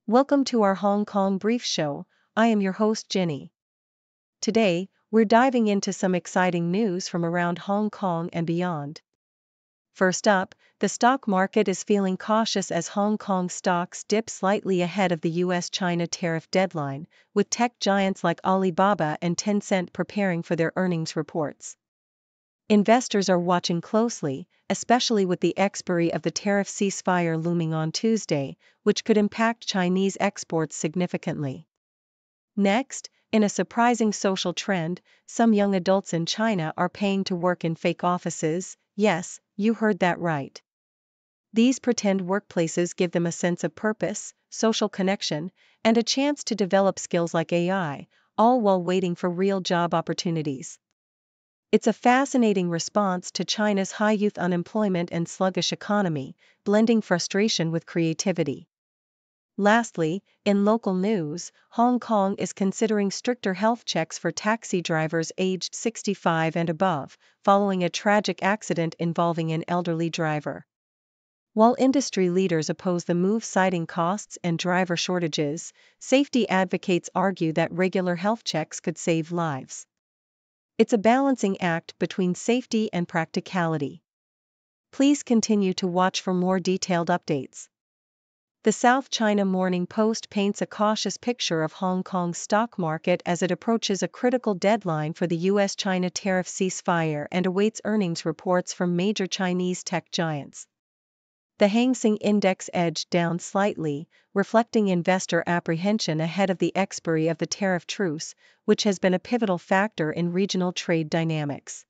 Welcome to our Hong Kong Brief Show. I am your host Jenny. Today, we're diving into some exciting news from around Hong Kong and beyond. First up, the stock market is feeling cautious as Hong Kong stocks dip slightly ahead of the US-China tariff deadline, with tech giants like Alibaba and Tencent preparing for their earnings reports. Investors are watching closely, especially with the expiry of the tariff ceasefire looming on Tuesday, which could impact Chinese exports significantly. Next, in a surprising social trend, some young adults in China are paying to work in fake offices. Yes, you heard that right. These pretend workplaces give them a sense of purpose, social connection, and a chance to develop skills like AI, all while waiting for real job opportunities. It's a fascinating response to China's high youth unemployment and sluggish economy, blending frustration with creativity. Lastly, in local news, Hong Kong is considering stricter health checks for taxi drivers aged 65 and above, following a tragic accident involving an elderly driver. While industry leaders oppose the move citing costs and driver shortages, safety advocates argue that regular health checks could save lives. It's a balancing act between safety and practicality. Please continue to watch for more detailed updates. The South China Morning Post paints a cautious picture of Hong Kong's stock market as it approaches a critical deadline for the US-China tariff ceasefire and awaits earnings reports from major Chinese tech giants. The Hang Seng Index edged down slightly, reflecting investor apprehension ahead of the expiry of the tariff truce, which has been a pivotal factor in regional trade dynamics.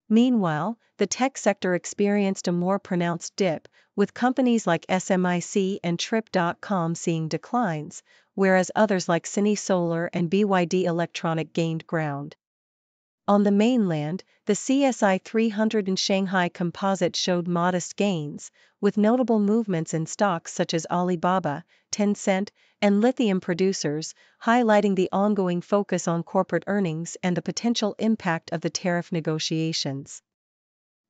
Meanwhile, the tech sector experienced a more pronounced dip, with companies like SMIC and Trip.com seeing declines, whereas others like Sini Solar and BYD Electronic gained ground. On the mainland, the CSI 300 and Shanghai Composite showed modest gains, with notable movements in stocks such as Alibaba, Tencent, and lithium producers, highlighting the ongoing focus on corporate earnings and the potential impact of the tariff negotiations.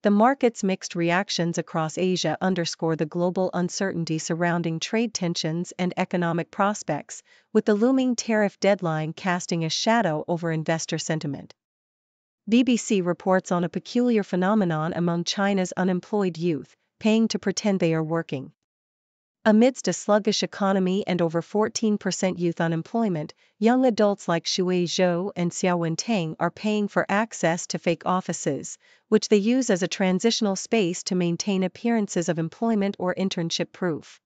The market's mixed reactions across Asia underscore the global uncertainty surrounding trade tensions and economic prospects, with the looming tariff deadline casting a shadow over investor sentiment. BBC reports on a peculiar phenomenon among China's unemployed youth, paying to pretend they are working. Amidst a sluggish economy and over 14% youth unemployment, young adults like Shui Zhou and Xiao Wentang are paying for access to fake offices, which they use as a transitional space to maintain appearances of employment or internship proof.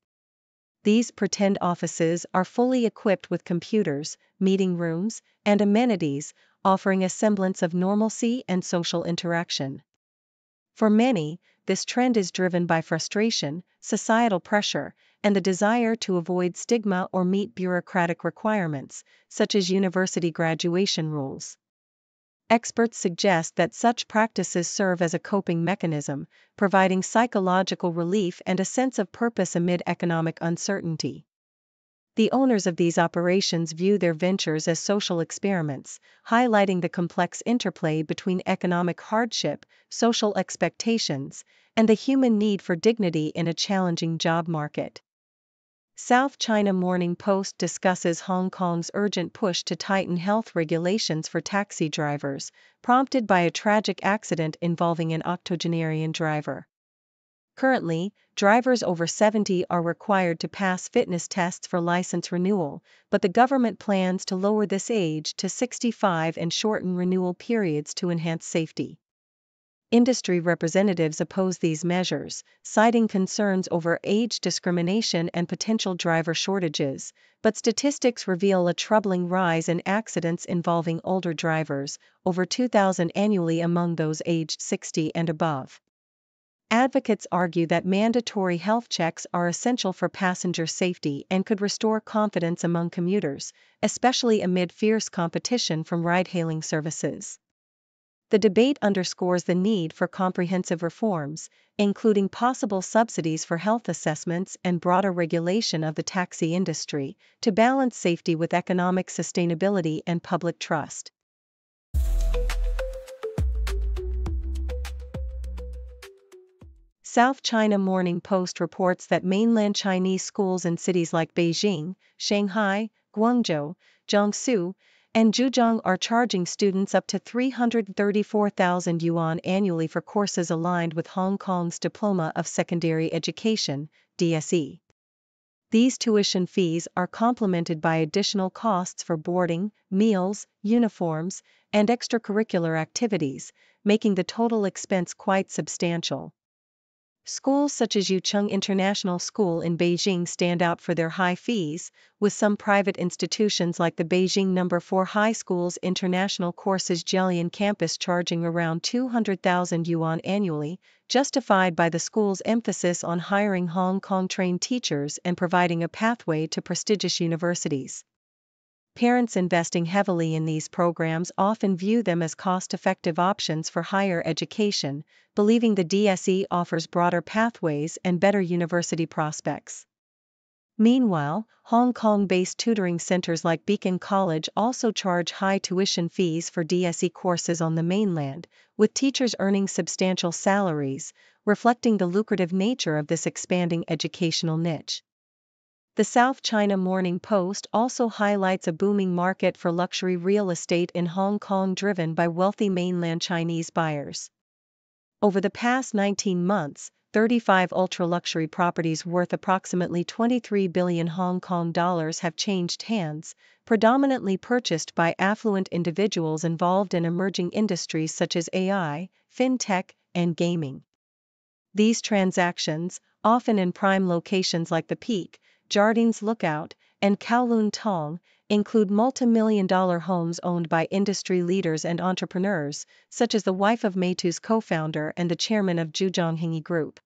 These pretend offices are fully equipped with computers, meeting rooms, and amenities, offering a semblance of normalcy and social interaction. For many, this trend is driven by frustration, societal pressure, and the desire to avoid stigma or meet bureaucratic requirements, such as university graduation rules. Experts suggest that such practices serve as a coping mechanism, providing psychological relief and a sense of purpose amid economic uncertainty. The owners of these operations view their ventures as social experiments, highlighting the complex interplay between economic hardship, social expectations, and the human need for dignity in a challenging job market. South China Morning Post discusses Hong Kong's urgent push to tighten health regulations for taxi drivers, prompted by a tragic accident involving an octogenarian driver. Currently, drivers over 70 are required to pass fitness tests for license renewal, but the government plans to lower this age to 65 and shorten renewal periods to enhance safety. Industry representatives oppose these measures, citing concerns over age discrimination and potential driver shortages, but statistics reveal a troubling rise in accidents involving older drivers, over 2,000 annually among those aged 60 and above. Advocates argue that mandatory health checks are essential for passenger safety and could restore confidence among commuters, especially amid fierce competition from ride-hailing services. The debate underscores the need for comprehensive reforms, including possible subsidies for health assessments and broader regulation of the taxi industry, to balance safety with economic sustainability and public trust. South China Morning Post reports that mainland Chinese schools in cities like Beijing, Shanghai, Guangzhou, Jiangsu, and Zhejiang are charging students up to 334,000 yuan annually for courses aligned with Hong Kong's Diploma of Secondary Education, DSE. These tuition fees are complemented by additional costs for boarding, meals, uniforms, and extracurricular activities, making the total expense quite substantial. Schools such as Yucheng International School in Beijing stand out for their high fees, with some private institutions like the Beijing No. 4 High School's international courses Jialian campus charging around 200,000 yuan annually, justified by the school's emphasis on hiring Hong Kong-trained teachers and providing a pathway to prestigious universities. Parents investing heavily in these programs often view them as cost-effective options for higher education, believing the DSE offers broader pathways and better university prospects. Meanwhile, Hong Kong-based tutoring centers like Beacon College also charge high tuition fees for DSE courses on the mainland, with teachers earning substantial salaries, reflecting the lucrative nature of this expanding educational niche. The South China Morning Post also highlights a booming market for luxury real estate in Hong Kong driven by wealthy mainland Chinese buyers. Over the past 19 months, 35 ultra-luxury properties worth approximately 23 billion Hong Kong dollars have changed hands, predominantly purchased by affluent individuals involved in emerging industries such as AI, fintech, and gaming. These transactions, often in prime locations like the Peak, Jardines Lookout, and Kowloon Tong, include multi-million-dollar homes owned by industry leaders and entrepreneurs, such as the wife of Meitu's co-founder and the chairman of Zhujiang Group.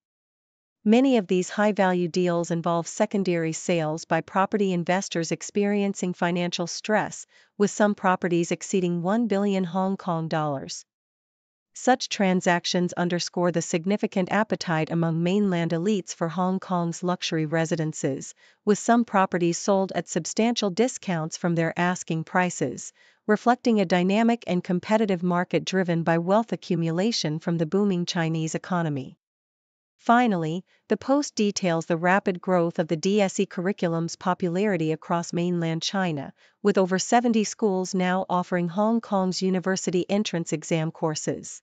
Many of these high-value deals involve secondary sales by property investors experiencing financial stress, with some properties exceeding 1 billion Hong Kong dollars. Such transactions underscore the significant appetite among mainland elites for Hong Kong's luxury residences, with some properties sold at substantial discounts from their asking prices, reflecting a dynamic and competitive market driven by wealth accumulation from the booming Chinese economy. Finally, the Post details the rapid growth of the DSE curriculum's popularity across mainland China, with over 70 schools now offering Hong Kong's university entrance exam courses.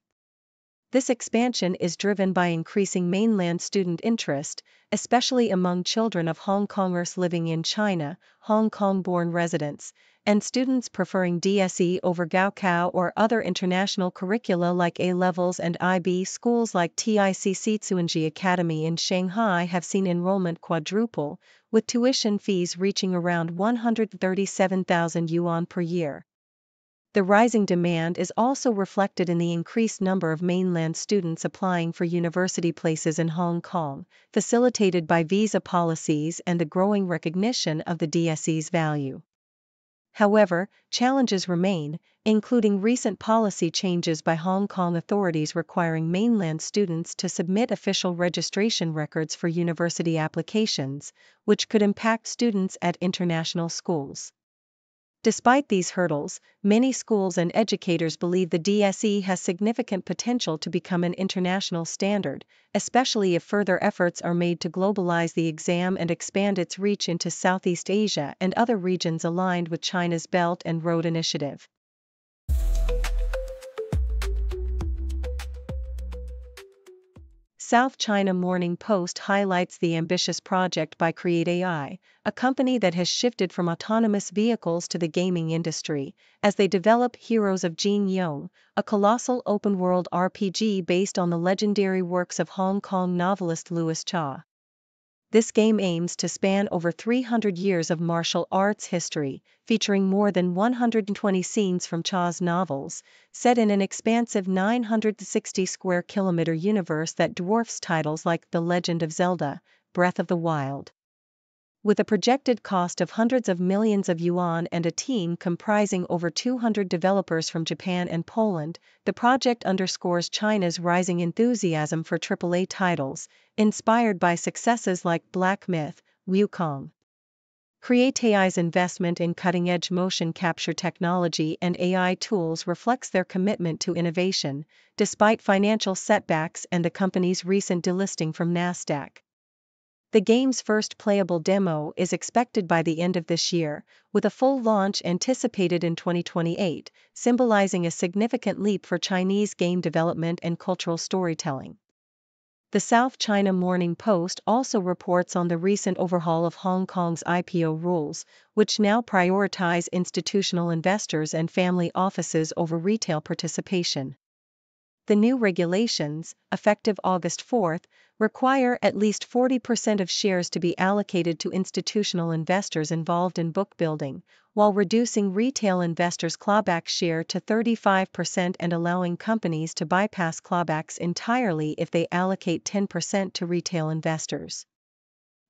This expansion is driven by increasing mainland student interest, especially among children of Hongkongers living in China, Hong Kong-born residents, and students preferring DSE over Gaokao or other international curricula like A-levels and IB. Schools like TICC Tsuanji Academy in Shanghai have seen enrollment quadruple, with tuition fees reaching around 137,000 yuan per year. The rising demand is also reflected in the increased number of mainland students applying for university places in Hong Kong, facilitated by visa policies and the growing recognition of the DSE's value. However, challenges remain, including recent policy changes by Hong Kong authorities requiring mainland students to submit official registration records for university applications, which could impact students at international schools. Despite these hurdles, many schools and educators believe the DSE has significant potential to become an international standard, especially if further efforts are made to globalize the exam and expand its reach into Southeast Asia and other regions aligned with China's Belt and Road Initiative. South China Morning Post highlights the ambitious project by Create AI, a company that has shifted from autonomous vehicles to the gaming industry, as they develop Heroes of Jin Yong, a colossal open-world RPG based on the legendary works of Hong Kong novelist Louis Cha. This game aims to span over 300 years of martial arts history, featuring more than 120 scenes from Cha's novels, set in an expansive 960 square kilometer universe that dwarfs titles like The Legend of Zelda, Breath of the Wild. With a projected cost of hundreds of millions of yuan and a team comprising over 200 developers from Japan and Poland, the project underscores China's rising enthusiasm for AAA titles, inspired by successes like Black Myth, Wukong. CreateAI's investment in cutting-edge motion capture technology and AI tools reflects their commitment to innovation, despite financial setbacks and the company's recent delisting from Nasdaq. The game's first playable demo is expected by the end of this year, with a full launch anticipated in 2028, symbolizing a significant leap for Chinese game development and cultural storytelling. The South China Morning Post also reports on the recent overhaul of Hong Kong's IPO rules, which now prioritize institutional investors and family offices over retail participation. The new regulations, effective August 4, require at least 40% of shares to be allocated to institutional investors involved in book building, while reducing retail investors' clawback share to 35% and allowing companies to bypass clawbacks entirely if they allocate 10% to retail investors.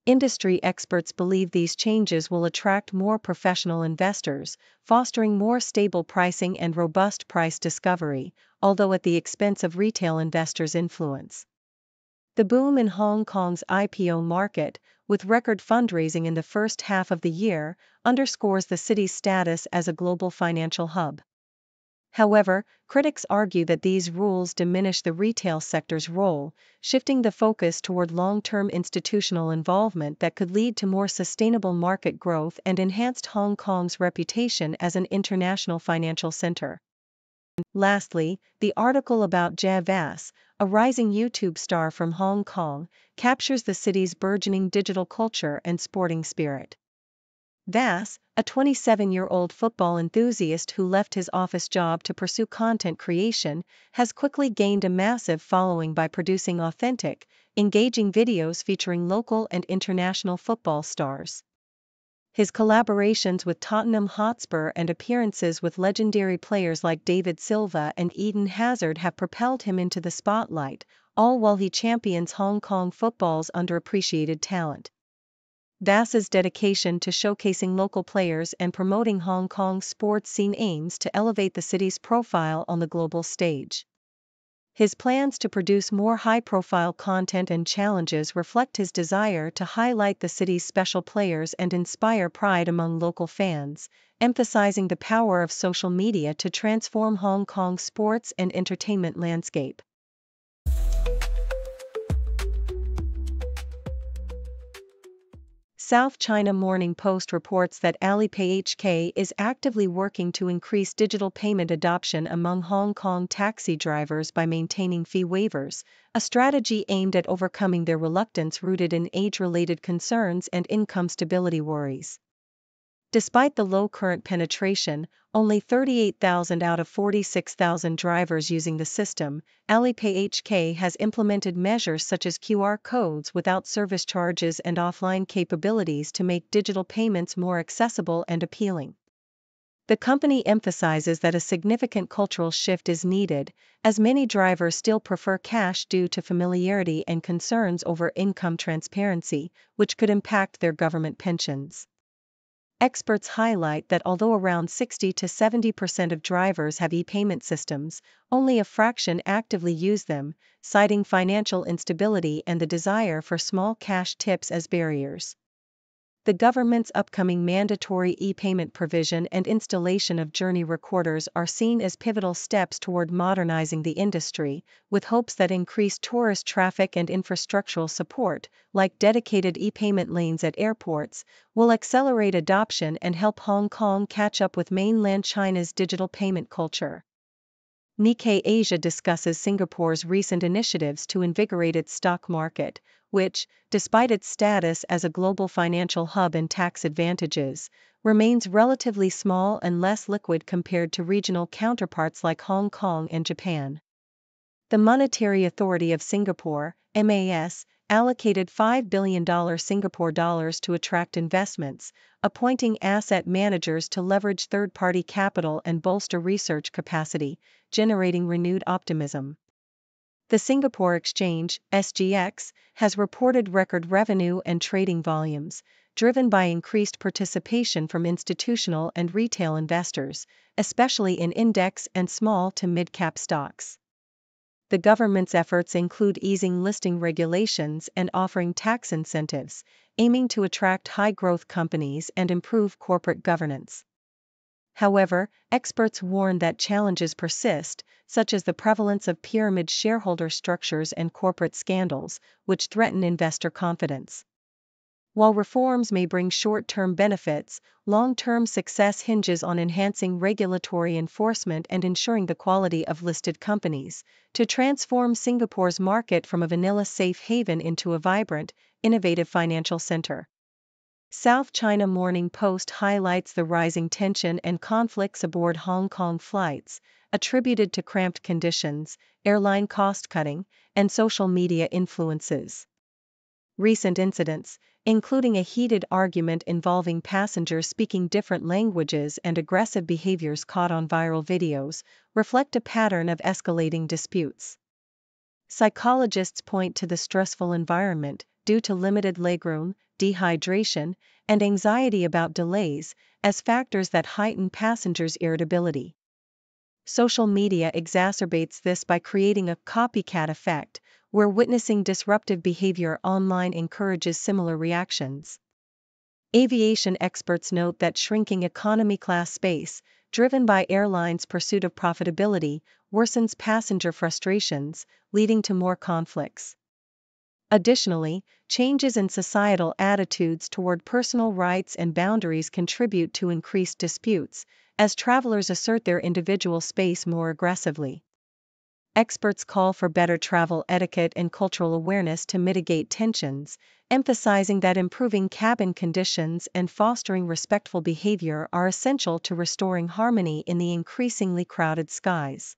Industry experts believe these changes will attract more professional investors, fostering more stable pricing and robust price discovery, although at the expense of retail investors' influence. The boom in Hong Kong's IPO market, with record fundraising in the first half of the year, underscores the city's status as a global financial hub. However, critics argue that these rules diminish the retail sector's role, shifting the focus toward long-term institutional involvement that could lead to more sustainable market growth and enhanced Hong Kong's reputation as an international financial center. Lastly, the article about Jia Vas, a rising YouTube star from Hong Kong, captures the city's burgeoning digital culture and sporting spirit. Vas, a 27-year-old football enthusiast who left his office job to pursue content creation, has quickly gained a massive following by producing authentic, engaging videos featuring local and international football stars. His collaborations with Tottenham Hotspur and appearances with legendary players like David Silva and Eden Hazard have propelled him into the spotlight, all while he champions Hong Kong football's underappreciated talent. Vas's dedication to showcasing local players and promoting Hong Kong's sports scene aims to elevate the city's profile on the global stage. His plans to produce more high-profile content and challenges reflect his desire to highlight the city's special players and inspire pride among local fans, emphasizing the power of social media to transform Hong Kong's sports and entertainment landscape. South China Morning Post reports that Alipay HK is actively working to increase digital payment adoption among Hong Kong taxi drivers by maintaining fee waivers, a strategy aimed at overcoming their reluctance rooted in age-related concerns and income stability worries. Despite the low current penetration, only 38,000 out of 46,000 drivers using the system, Alipay HK has implemented measures such as QR codes without service charges and offline capabilities to make digital payments more accessible and appealing. The company emphasizes that a significant cultural shift is needed, as many drivers still prefer cash due to familiarity and concerns over income transparency, which could impact their government pensions. Experts highlight that although around 60 to 70% of drivers have e-payment systems, only a fraction actively use them, citing financial instability and the desire for small cash tips as barriers. The government's upcoming mandatory e-payment provision and installation of journey recorders are seen as pivotal steps toward modernizing the industry, with hopes that increased tourist traffic and infrastructural support, like dedicated e-payment lanes at airports, will accelerate adoption and help Hong Kong catch up with mainland China's digital payment culture. Nikkei Asia discusses Singapore's recent initiatives to invigorate its stock market, which, despite its status as a global financial hub and tax advantages, remains relatively small and less liquid compared to regional counterparts like Hong Kong and Japan. The Monetary Authority of Singapore, MAS, allocated $5 billion Singapore dollars to attract investments, appointing asset managers to leverage third-party capital and bolster research capacity, generating renewed optimism. The Singapore Exchange, SGX, has reported record revenue and trading volumes, driven by increased participation from institutional and retail investors, especially in index and small to mid-cap stocks. the government's efforts include easing listing regulations and offering tax incentives, aiming to attract high-growth companies and improve corporate governance. However, experts warn that challenges persist, such as the prevalence of pyramid shareholder structures and corporate scandals, which threaten investor confidence. While reforms may bring short-term benefits, long-term success hinges on enhancing regulatory enforcement and ensuring the quality of listed companies, to transform Singapore's market from a vanilla safe haven into a vibrant, innovative financial center. South China Morning Post highlights the rising tension and conflicts aboard Hong Kong flights, attributed to cramped conditions, airline cost-cutting, and social media influences. Recent incidents, including a heated argument involving passengers speaking different languages and aggressive behaviors caught on viral videos, reflect a pattern of escalating disputes. Psychologists point to the stressful environment, due to limited legroom, dehydration, and anxiety about delays, as factors that heighten passengers' irritability. Social media exacerbates this by creating a copycat effect, where witnessing disruptive behavior online encourages similar reactions. Aviation experts note that shrinking economy class space, driven by airlines' pursuit of profitability, worsens passenger frustrations, leading to more conflicts. Additionally, changes in societal attitudes toward personal rights and boundaries contribute to increased disputes, as travelers assert their individual space more aggressively. Experts call for better travel etiquette and cultural awareness to mitigate tensions, emphasizing that improving cabin conditions and fostering respectful behavior are essential to restoring harmony in the increasingly crowded skies.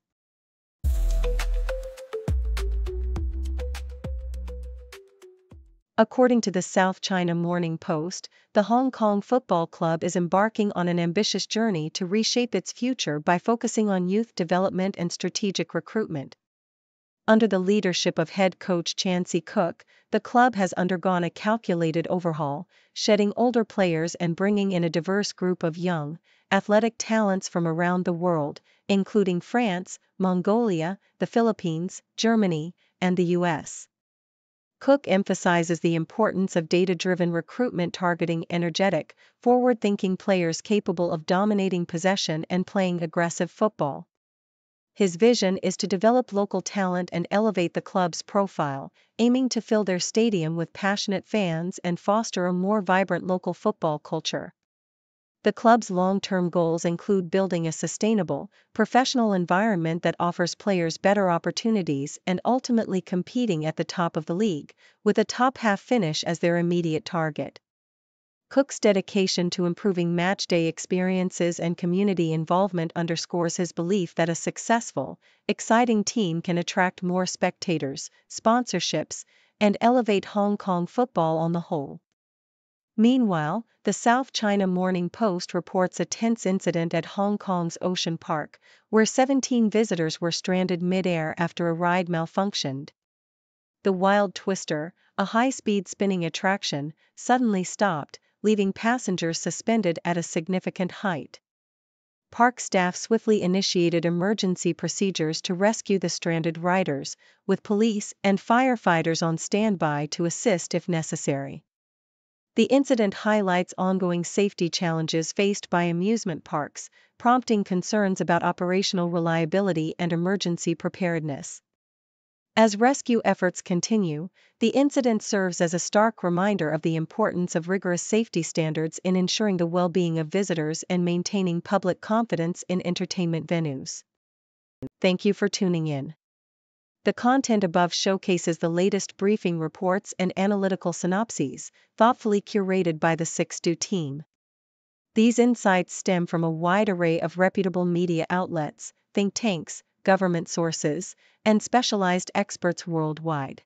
According to the South China Morning Post, the Hong Kong Football Club is embarking on an ambitious journey to reshape its future by focusing on youth development and strategic recruitment. Under the leadership of head coach Chansey Cook, the club has undergone a calculated overhaul, shedding older players and bringing in a diverse group of young, athletic talents from around the world, including France, Mongolia, the Philippines, Germany, and the US. Cook emphasizes the importance of data-driven recruitment targeting energetic, forward-thinking players capable of dominating possession and playing aggressive football. His vision is to develop local talent and elevate the club's profile, aiming to fill their stadium with passionate fans and foster a more vibrant local football culture. The club's long-term goals include building a sustainable, professional environment that offers players better opportunities and ultimately competing at the top of the league, with a top-half finish as their immediate target. Cook's dedication to improving matchday experiences and community involvement underscores his belief that a successful, exciting team can attract more spectators, sponsorships, and elevate Hong Kong football on the whole. Meanwhile, the South China Morning Post reports a tense incident at Hong Kong's Ocean Park, where 17 visitors were stranded mid-air after a ride malfunctioned. The Wild Twister, a high-speed spinning attraction, suddenly stopped, leaving passengers suspended at a significant height. Park staff swiftly initiated emergency procedures to rescue the stranded riders, with police and firefighters on standby to assist if necessary. The incident highlights ongoing safety challenges faced by amusement parks, prompting concerns about operational reliability and emergency preparedness. As rescue efforts continue, the incident serves as a stark reminder of the importance of rigorous safety standards in ensuring the well-being of visitors and maintaining public confidence in entertainment venues. Thank you for tuning in. The content above showcases the latest briefing reports and analytical synopses, thoughtfully curated by the 6Do team. These insights stem from a wide array of reputable media outlets, think tanks, government sources, and specialized experts worldwide.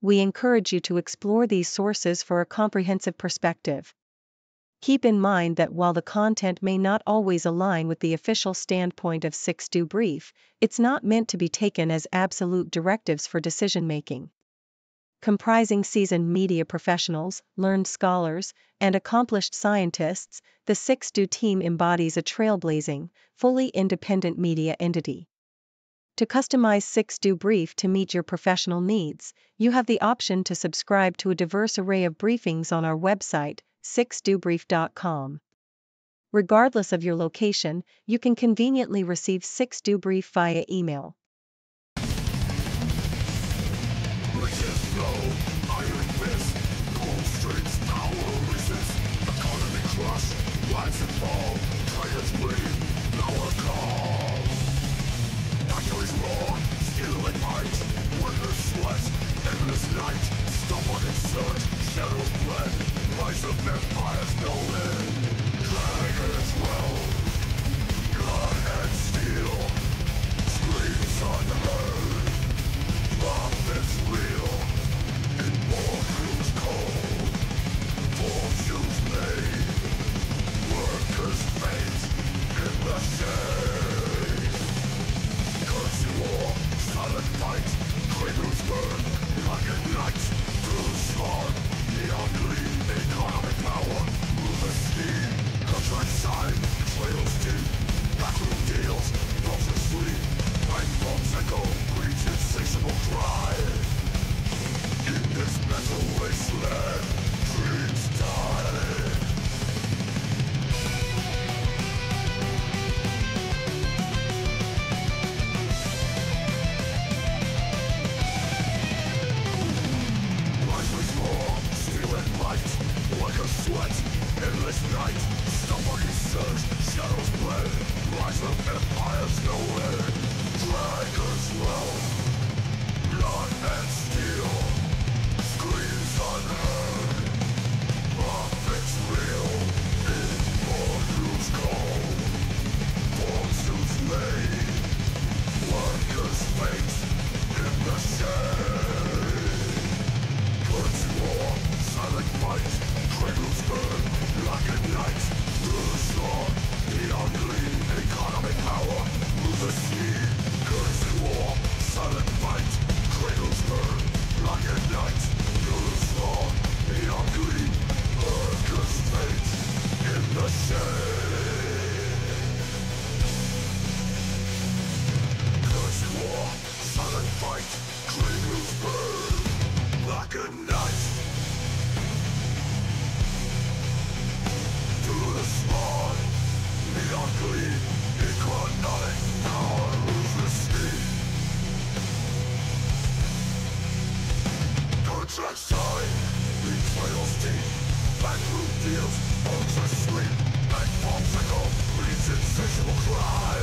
We encourage you to explore these sources for a comprehensive perspective. Keep in mind that while the content may not always align with the official standpoint of 6Do Brief, it's not meant to be taken as absolute directives for decision-making. Comprising seasoned media professionals, learned scholars, and accomplished scientists, the 6Do team embodies a trailblazing, fully independent media entity. To customize 6do brief to meet your professional needs, you have the option to subscribe to a diverse array of briefings on our website, 6dobrief.com. Regardless of your location, you can conveniently receive 6do brief via email. Rise and fall, traitors bleed, our call. Factories roar, steel and might, workers sweat, endless night. Stumble in search, shadows bled, rise of empires no end. Dragons well, gun and steel, screams unheard, profits real, in war crews cold, fortunes made. Workers' fate in the shade. Curse war, silent fight, cradles burn, like a night. Through the storm, the ugly economic power, move the steam, contract sign, trails deep, backroom deals, vultures sleep, fight bombs echo, greed's insatiable cry. In this mental wasteland, dreams die. Sweat, endless night, stumbling surge, shadows bled, rise of empires no end, dragons well, blood and steel, screams unheard, profits real, in fortunes cold, fortunes made, workers' fate in the shade, curtain war, silent fight. Cradles burn like a night. Through the storm, the ugly economic power move the sea. Curse war, silent fight. Cradles burn like a night. Through the storm, the ugly workers' fate in the shade. Curse war, silent fight. Cradles burn like a night. The spawn, the ugly, economic power moves the steam. Contract sign, betrayals deep, backroom deals, bones asleep, bank bombs echo, bleeds insatiable cry.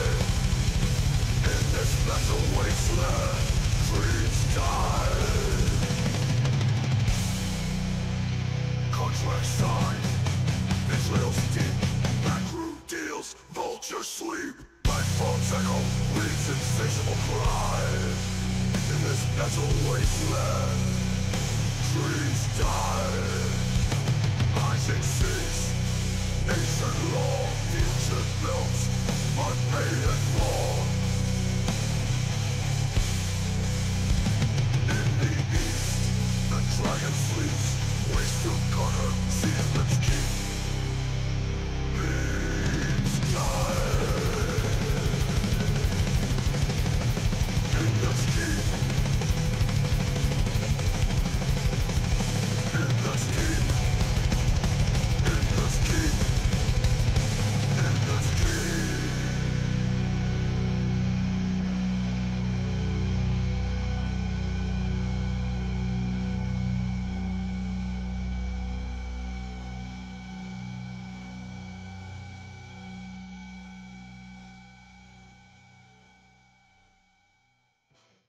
In this mental wasteland, dreams die. Contract sign. Trails deep, backroom deals, vultures sleep, bank bombs echo, bleeds insatiable cry. In this mental wasteland, dreams die. Rising seas, ancient law, ancient built, unpaid and raw. In the east, the dragon sleeps, waste of gutter, season's key.